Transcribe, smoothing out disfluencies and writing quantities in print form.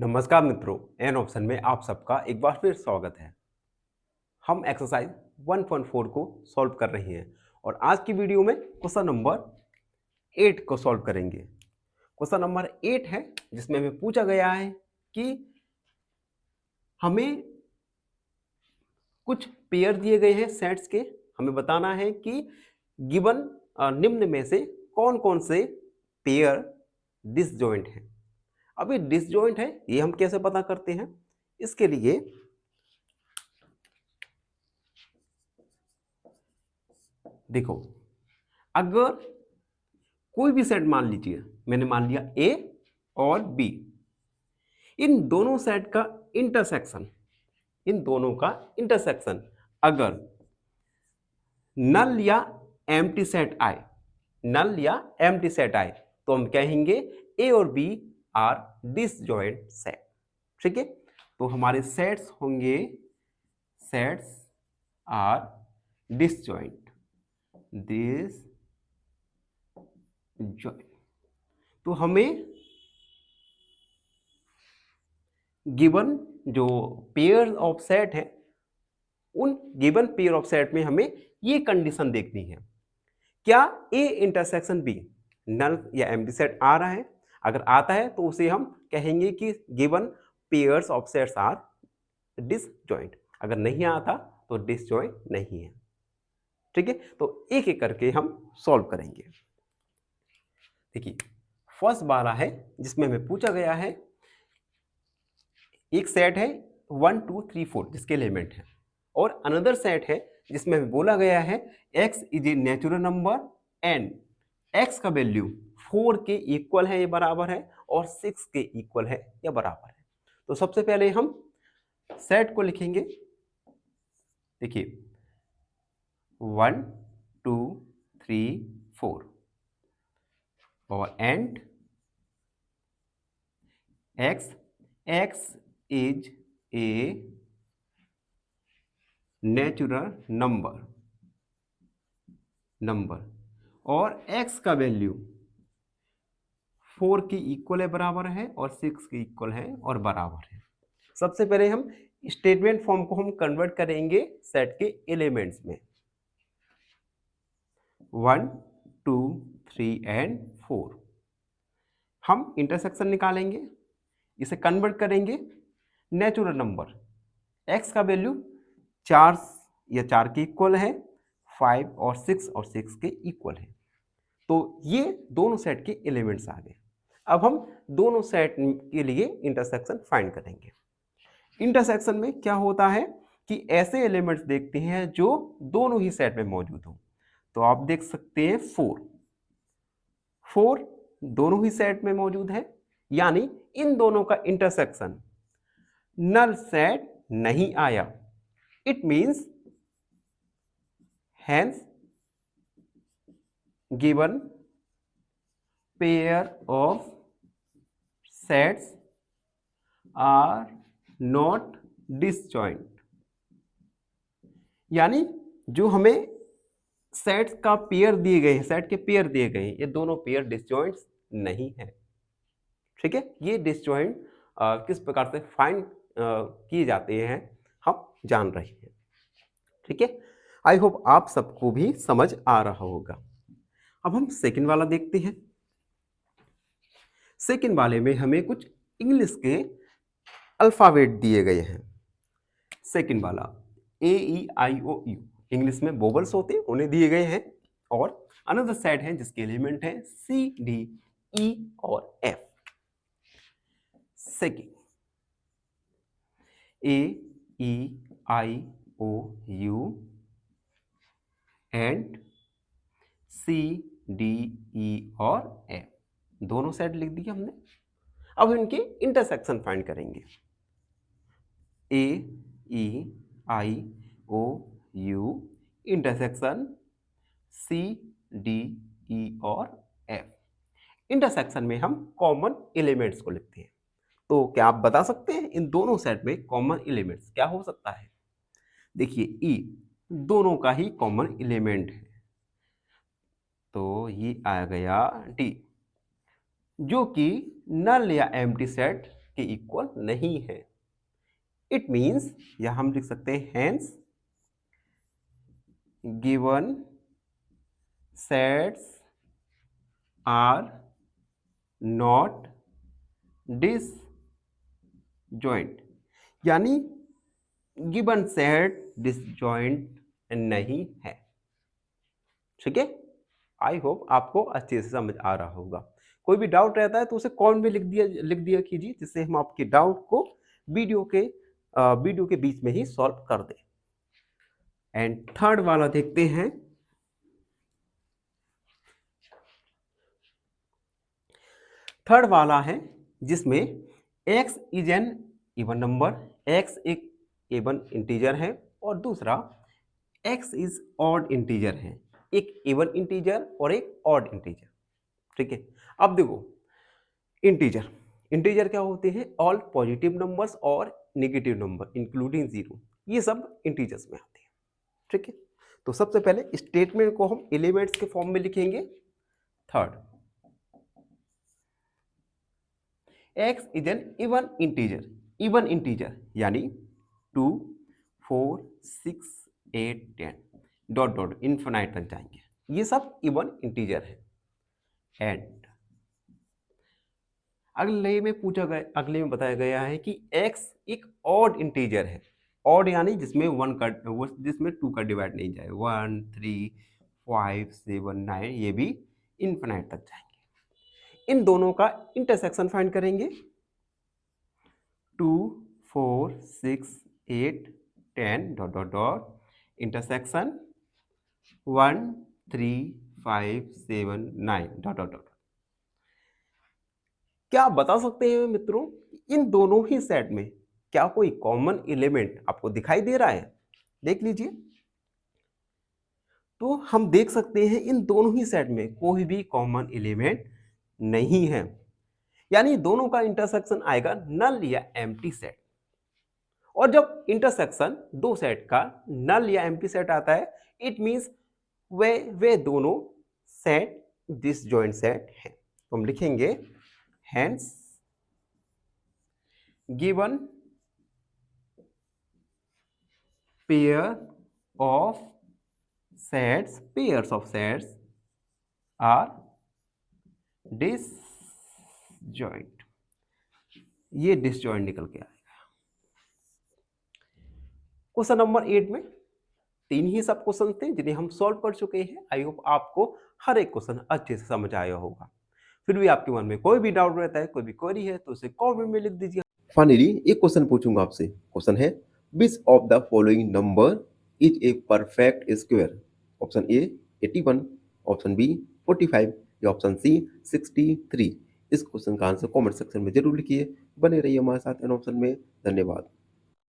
नमस्कार मित्रों, an option में आप सबका एक बार फिर स्वागत है। हम एक्सरसाइज 1.4 को सॉल्व कर रहे हैं और आज की वीडियो में क्वेश्चन नंबर 8 को सॉल्व करेंगे। क्वेश्चन नंबर 8 है जिसमें हमें पूछा गया है कि हमें कुछ पेयर दिए गए हैं सेट्स के, हमें बताना है कि गिवन निम्न में से कौन कौन से पेयर डिसजॉइंट हैं। अभी डिसजॉइंट है ये हम कैसे पता करते हैं, इसके लिए देखो, अगर कोई भी सेट मान लीजिए, मैंने मान लिया ए और बी, इन दोनों सेट का इंटरसेक्शन अगर नल या एम्प्टी सेट आए तो हम कहेंगे ए और बी आर डिसजॉइंट सेट। ठीक है, तो हमारे सेट्स होंगे, सेट्स आर डिसजॉइंट, तो हमें गिवन जो पेयर ऑफ सेट है, उन गिवन पेयर ऑफ सेट में हमें ये कंडीशन देखनी है, क्या ए इंटरसेक्शन बी नल या एम्प्टी सेट आ रहा है। अगर आता है तो उसे हम कहेंगे कि given pairs of sets are disjoint, अगर नहीं आता तो डिसजॉइंट नहीं है। ठीक है, तो एक एक करके हम सॉल्व करेंगे। देखिए, फर्स्ट वाला है जिसमें हमें पूछा गया है, एक सेट है 1 2 3 4 जिसके एलिमेंट है, और अनदर सेट है जिसमें हमें बोला गया है x is a natural number and x का वैल्यू 4 के इक्वल है या बराबर है, और 6 के इक्वल है या बराबर है। तो सबसे पहले हम सेट को लिखेंगे। देखिए 1 2 3 4 और and x is a natural number और x का वैल्यू 4 के इक्वल है, बराबर है, और 6 के इक्वल है और बराबर है। सबसे पहले हम स्टेटमेंट फॉर्म को हम कन्वर्ट करेंगे सेट के एलिमेंट्स में। 1 2 3 एंड 4 हम इंटरसेक्शन निकालेंगे, इसे कन्वर्ट करेंगे नेचुरल नंबर, x का वैल्यू 4 या 4 के इक्वल है, 5 और 6 के इक्वल है। तो ये दोनों सेट के एलिमेंट्स आ गए। अब हम दोनों सेट के लिए इंटरसेक्शन फाइंड करेंगे। इंटरसेक्शन में क्या होता है कि ऐसे एलिमेंट्स देखते हैं जो दोनों ही सेट में मौजूद हो। तो आप देख सकते हैं 4 दोनों ही सेट में मौजूद है, यानी इन दोनों का इंटरसेक्शन नल सेट नहीं आया। It means hence given pair of sets are not disjoint, यानी जो हमें सेट्स का पेयर दिए गए हैं, सेट के पेयर दिए गए हैं, ये दोनों पेयर डिसजॉइंट्स नहीं है। ठीक है, ये डिसजॉइंट किस प्रकार से फाइंड किए जाते हैं हम जान रहे हैं। ठीक है, आई होप आप सबको भी समझ आ रहा होगा। अब हम सेकंड वाला देखते हैं। सेकंड वाले में हमें कुछ इंग्लिश के अल्फाबेट दिए गए हैं। सेकंड वाला AEIOU इंग्लिश में वोवल्स होते हैं, उन्हें दिए गए हैं, और अनदर सेट है जिसके एलिमेंट है CDE और F। Second AEIOU and CDE और F, दोनों सेट लिख दिए हमने। अब इनके इंटरसेक्शन फाइंड करेंगे। AEIOU इंटरसेक्शन CDE और F। इंटरसेक्शन में हम कॉमन एलिमेंट्स को लिखते हैं। तो क्या आप बता सकते हैं इन दोनों सेट में कॉमन एलिमेंट्स क्या हो सकता है? देखिए E दोनों का ही कॉमन एलिमेंट है, तो ये आ गया D, जो कि नल या एम्प्टी सेट के इक्वल नहीं है। इट मीन्स या हम लिख सकते हैं hence given sets are not disjoint, यानी गिवन सेट डिसजॉइंट नहीं है। ठीक है, आई होप आपको अच्छे से समझ आ रहा होगा। कोई भी डाउट रहता है तो उसे कमेंट में लिख दिया कीजिए, जिससे हम आपके डाउट को वीडियो के बीच में ही सॉल्व कर दें। एंड थर्ड वाला देखते हैं। थर्ड वाला है जिसमें x is an even number, x एक इवन इंटीजर है, और दूसरा x इज ऑड इंटीजर है, एक इवन इंटीजर और एक ऑड इंटीजर। ठीक है, अब देखो इंटीजर क्या होते हैं? ऑल पॉजिटिव नंबर्स और नेगेटिव नंबर इंक्लूडिंग जीरो, ये सब इंटीजर्स में आते हैं। ठीक है, तो सबसे पहले स्टेटमेंट को हम एलिमेंट्स के फॉर्म में लिखेंगे। Third, x is an even integer यानी 2, 4, 6, 8, 10 डॉट डॉट इन्फिनाइट तक जाएंगे, ये सब इवन इंटीजर है। एंड अगले में बताया गया है कि x एक ऑड इंटीजर है। ऑड यानी जिसमें 2 का डिवाइड नहीं जाए, 1, 3, 5, 7, 9, ये भी इन्फिनाइट तक जाएंगे। इन दोनों का इंटरसेक्शन फाइंड करेंगे। 2, 4, 6, 8, 10 dot dot dot intersection 1, 3, 5, 7, 9 dot dot dot. क्या आप बता सकते हैं मित्रों, इन दोनों ही सेट में क्या कोई कॉमन एलिमेंट आपको दिखाई दे रहा है? देख लीजिए। तो हम देख सकते हैं इन दोनों ही सेट में कोई भी कॉमन एलिमेंट नहीं है, यानी दोनों का इंटरसेक्शन आएगा नल या एम्प्टी सेट। और जब इंटरसेक्शन दो सेट का नल या एम्प्टी सेट आता है, इट मींस वे दोनों सेट डिसजॉइंट सेट हैं। तो हम लिखेंगे hence given pairs of sets are disjoint, ये डिसजॉइंट निकल के आएगा। क्वेश्चन नंबर 8 में 3 ही सब क्वेश्चन थे जिन्हें हम सॉल्व कर चुके हैं। आई होप आपको हर एक क्वेश्चन अच्छे से समझ आया होगा। फिर भी आपके मन में कोई भी डाउट रहता है, कोई भी क्वेरी है, तो उसे कमेंट में लिख दीजिए। फाइनली एक क्वेश्चन पूछूंगा आपसे। क्वेश्चन है, which of the following number is a perfect square? Option A 81, option B 45 या ऑप्शन सी 63। इस क्वेश्चन का आंसर कमेंट सेक्शन में जरूर लिखिए। बने रहिए हमारे साथ एन ऑप्शन में। धन्यवाद।